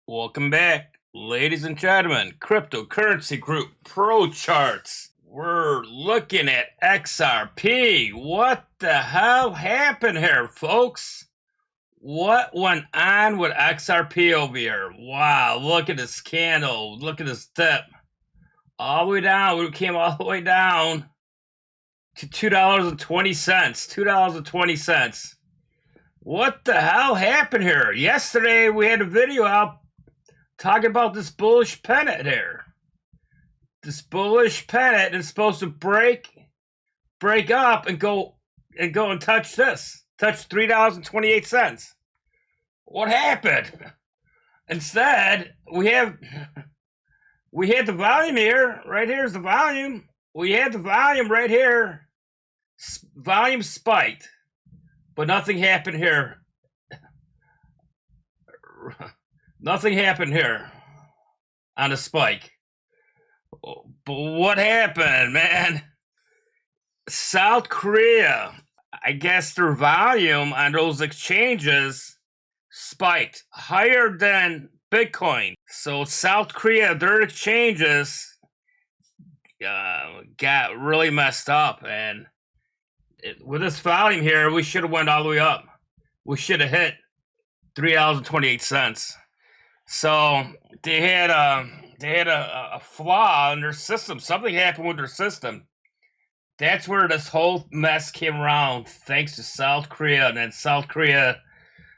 Welcome back, ladies and gentlemen. Cryptocurrency group pro charts. We're looking at XRP. What the hell happened here, folks? What went on with XRP over here? Wow, look at this candle. Look at this dip. All the way down. We came all the way down to $2.20. $2.20. What the hell happened here? Yesterday we had a video out talking about this bullish pennant here. This bullish pennant is supposed to break up and go and touch this. Touch $3.28. What happened? Instead, we had the volume here. Right here's the volume. We had the volume right here. Volume spiked. But nothing happened here. Nothing happened here on a spike. But what happened, man? South Korea, I guess their volume on those exchanges spiked higher than Bitcoin. So South Korea, their exchanges got really messed up. And with this volume here, we should have went all the way up. We should have hit $3.28. So they had a flaw in their system. Something happened with their system. That's where this whole mess came around, thanks to South Korea. And then South Korea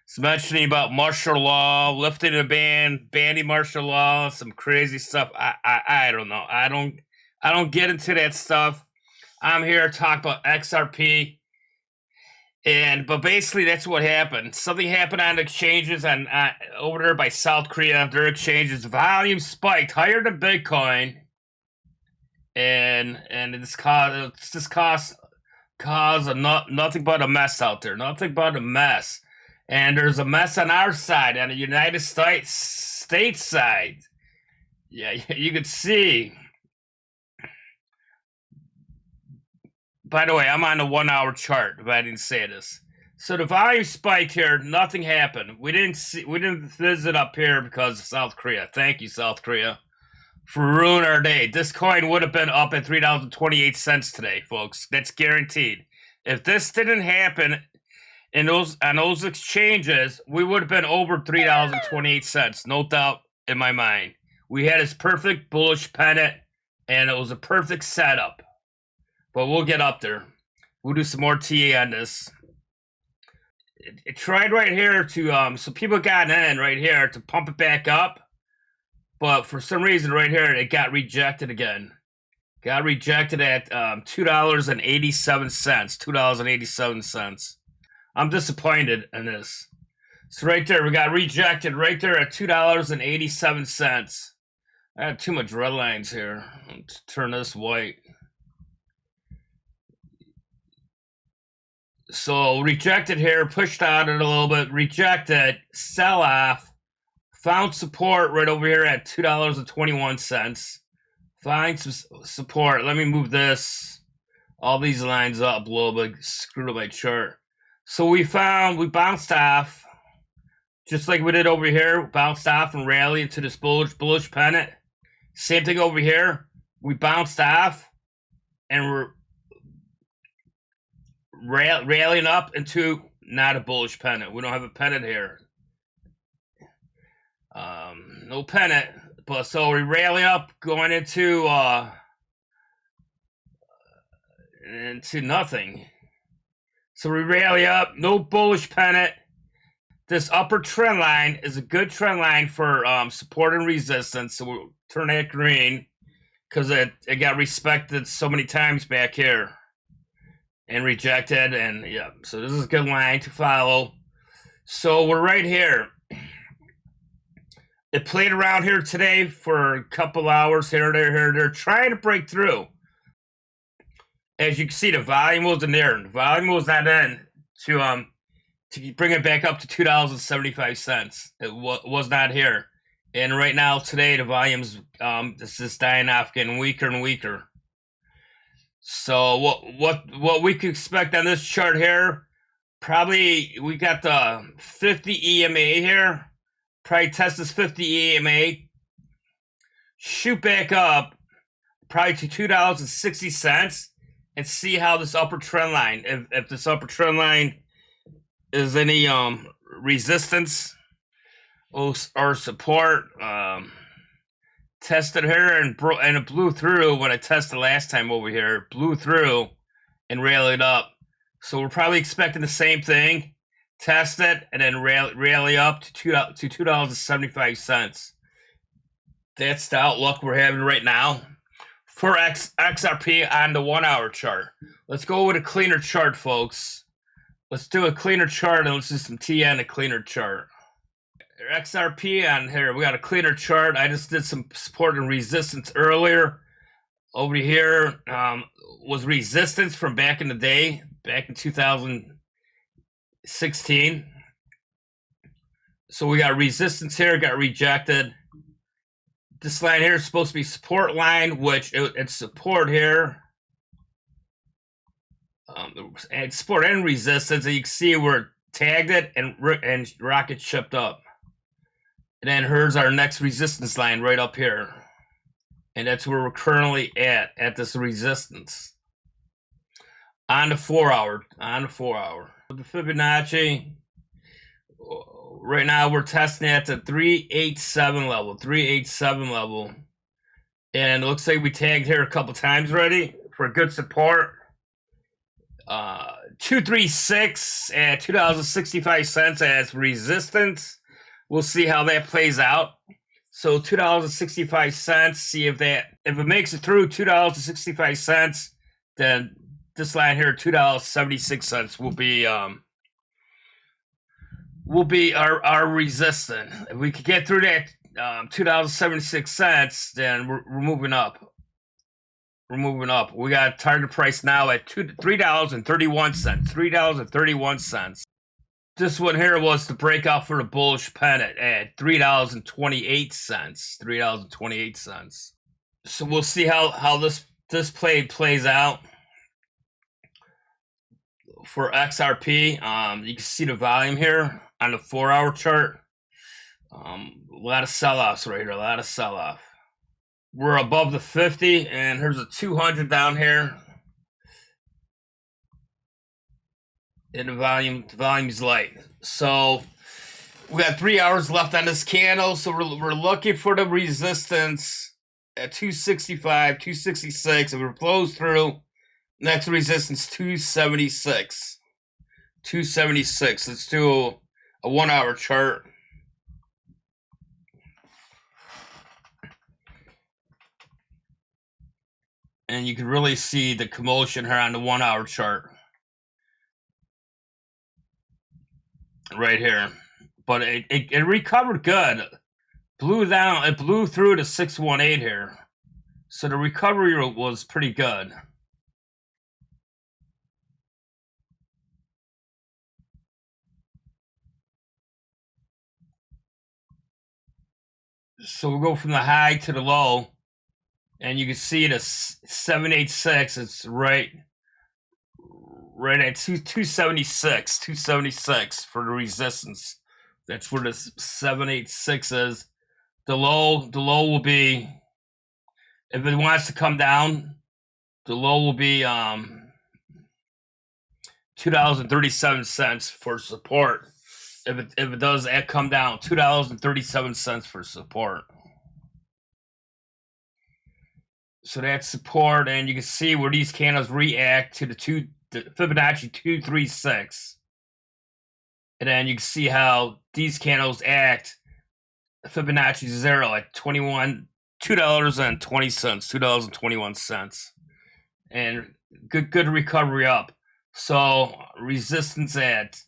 is mentioning about martial law, lifting a ban, banning martial law, some crazy stuff. I don't know. I don't get into that stuff. I'm here to talk about XRP. But basically that's what happened. Something happened on exchanges and over there by South Korea. Their exchanges volume spiked higher than Bitcoin, and this caused nothing but a mess out there. Nothing but a mess. And there's a mess on our side, on the United States side. Yeah, you could see. By the way, I'm on a 1 hour chart, if I didn't say this. So the volume spiked here, nothing happened. We didn't visit up here because of South Korea. Thank you, South Korea, for ruining our day. This coin would have been up at $3.28 today, folks. That's guaranteed. If this didn't happen on those exchanges, we would have been over $3.28. No doubt in my mind. We had this perfect bullish pennant, and it was a perfect setup. But we'll get up there. We'll do some more TA on this. It tried right here to, so people got in right here to pump it back up. But for some reason right here, it got rejected again. Got rejected at $2.87. $2.87. I'm disappointed in this. So right there, we got rejected right there at $2.87. I have too much red lines here. Let's turn this white. So rejected here, pushed out it a little bit, rejected, sell off, found support right over here at $2.21. Find some support. Let me move all these lines up a little bit, screwed up my chart. So we bounced off, just like we did over here, bounced off and rallied into this bullish pennant. Same thing over here. We bounced off and we're rallying up into not a bullish pennant. We don't have a pennant here. No pennant. But so we rally up going into nothing. So we rally up, no bullish pennant. This upper trend line is a good trend line for support and resistance. So we'll turn that green because it got respected so many times back here. And rejected, and yeah, so this is a good line to follow. So we're right here. It played around here today for a couple hours here, there. They're trying to break through. As you can see, the volume wasn't there. The volume was not in to bring it back up to $2.75. It was not here. And right now, today, the volume's this is dying off, getting weaker and weaker. So what we can expect on this chart here, probably we got the 50 EMA here. probably test this 50 EMA, shoot back up probably to $2.60 and see how this upper trend line, if this upper trend line is any resistance or support. Tested here and it blew through when I tested last time over here. It blew through and rallied up. So we're probably expecting the same thing. Test it and then rally up to $2.75. That's the outlook we're having right now for XRP on the 1 hour chart. Let's go with a cleaner chart, folks. Let's do a cleaner chart and let's do some TN on a cleaner chart. XRP on here, we got a cleaner chart. I just did some support and resistance earlier. Over here was resistance from back in the day, back in 2016. So we got resistance here, got rejected. This line here is supposed to be support line, which it's support here. And support and resistance, and you can see where it tagged it and rocket shipped up. And then here's our next resistance line right up here. And that's where we're currently at this resistance. On the 4 hour. With the Fibonacci, right now we're testing at the 387 level. And it looks like we tagged here a couple times already for good support. 236 at $2.65 as resistance. We'll see how that plays out. So $2.65. See if it makes it through $2.65, then this line here, $2.76 will be our resistance. If we could get through that $2.76, then we're moving up. We got target price now at $3.31. $3.31. This one here was the breakout for the bullish pennant at $3.28. $3.28. So we'll see how this plays out for XRP. You can see the volume here on the 4 hour chart. A lot of sell-offs right here. A lot of sell-off. We're above the 50, and here's a 200 down here. And the volume's light. So we got 3 hours left on this candle. So we're looking for the resistance at 265, 266. If it flows through, next resistance 276. 276. Let's do a 1 hour chart. And you can really see the commotion here on the 1 hour chart. Right here. But it recovered good. Blew down, it blew through to 618 here. So the recovery was pretty good. So we'll go from the high to the low. And you can see the 786, it's right at 276 for the resistance. That's where the 786 is. The low will be, if it wants to come down, the low will be $2.37 for support. If it does come down, $2.37 for support. So that's support, and you can see where these candles react to the Fibonacci 236. And then you can see how these candles act Fibonacci 0 at $2.20, and good recovery up. So resistance at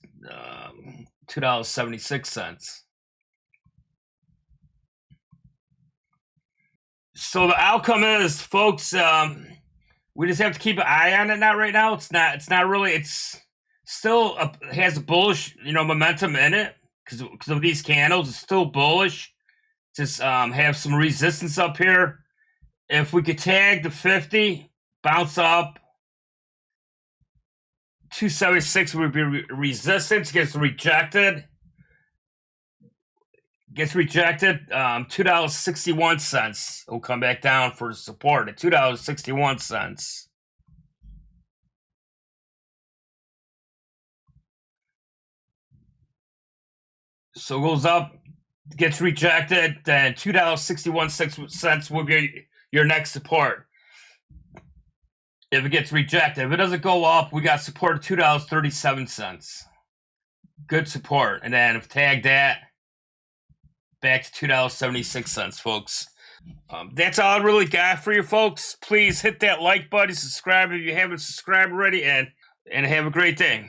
$2.76. So the outcome is, folks, we just have to keep an eye on it now. Right now, it's not really. It's still has a bullish, momentum in it because of these candles. It's still bullish. Just have some resistance up here. If we could tag the 50, bounce up, 276 would be resistance, gets rejected. Gets rejected, $2.61. It'll come back down for support at $2.61. So it goes up, gets rejected, then $2.61 will be your next support. If it gets rejected, if it doesn't go up, we got support at $2.37. Good support. And then if tag that, back to $2.76, folks. That's all I really got for you, folks. Please hit that like button, subscribe if you haven't subscribed already, and have a great day.